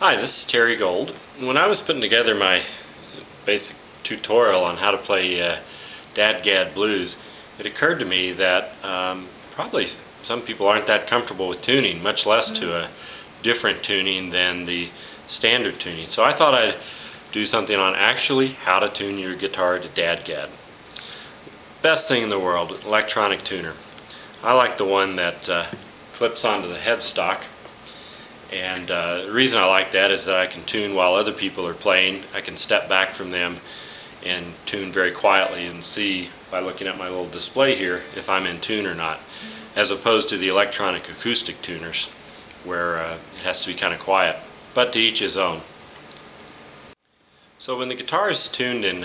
Hi, this is Terry Gold. When I was putting together my basic tutorial on how to play DADGAD blues, it occurred to me that probably some people aren't that comfortable with tuning, much less to a different tuning than the standard tuning. So I thought I'd do something on actually how to tune your guitar to DADGAD. Best thing in the world, electronic tuner. I like the one that clips onto the headstock. And the reason I like that is that I can tune while other people are playing. I can step back from them and tune very quietly and see by looking at my little display here if I'm in tune or not, as opposed to the electronic acoustic tuners where it has to be kind of quiet, but to each his own. So when the guitar is tuned in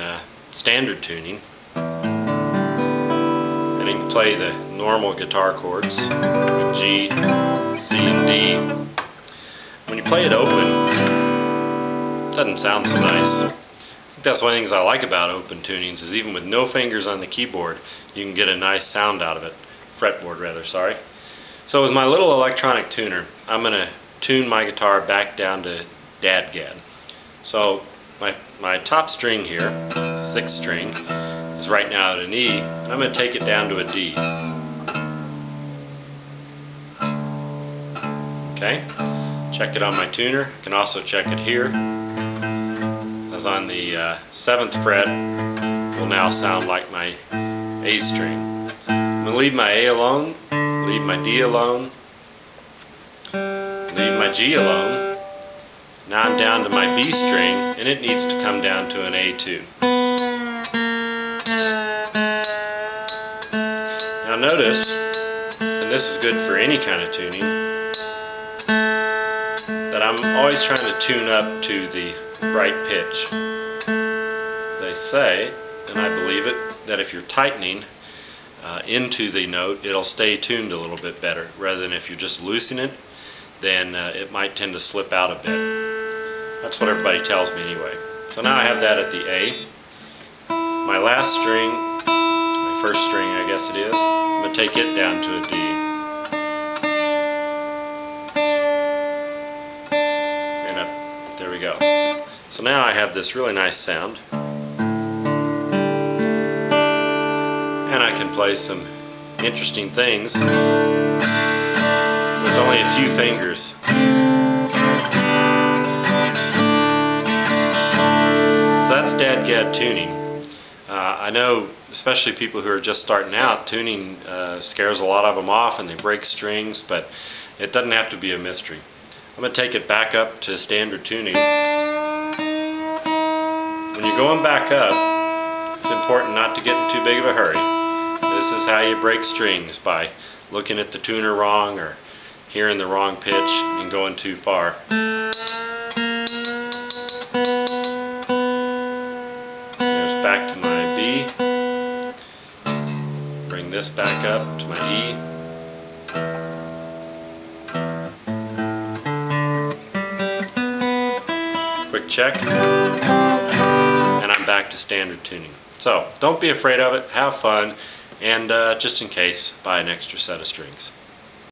standard tuning, and you can play the normal guitar chords, G, C, and D. When you play it open, it doesn't sound so nice. I think that's one of the things I like about open tunings, is even with no fingers on the keyboard, you can get a nice sound out of it. Fretboard rather, sorry. So with my little electronic tuner, I'm going to tune my guitar back down to DADGAD. So my top string here, 6th string, is right now at an E, and I'm going to take it down to a D. Okay? Check it on my tuner. I can also check it here, as on the 7th fret will now sound like my A string. I'm going to leave my A alone, leave my D alone, leave my G alone. Now I'm down to my B string, and it needs to come down to an A2. Now notice, and this is good for any kind of tuning, that I'm always trying to tune up to the right pitch. They say, and I believe it, that if you're tightening into the note, it'll stay tuned a little bit better, rather than if you're just loosening it, then it might tend to slip out a bit. That's what everybody tells me anyway. So now I have that at the A. My last string, my first string I guess it is, I'm going to take it down to a D. There we go. So now I have this really nice sound, and I can play some interesting things with only a few fingers. So that's DADGAD tuning. I know, especially people who are just starting out, tuning scares a lot of them off and they break strings, but it doesn't have to be a mystery. I'm going to take it back up to standard tuning. When you're going back up, it's important not to get in too big of a hurry. This is how you break strings, by looking at the tuner wrong or hearing the wrong pitch and going too far. There's back to my B. Bring this back up to my E. Quick check, and I'm back to standard tuning. So don't be afraid of it, have fun, and just in case, buy an extra set of strings.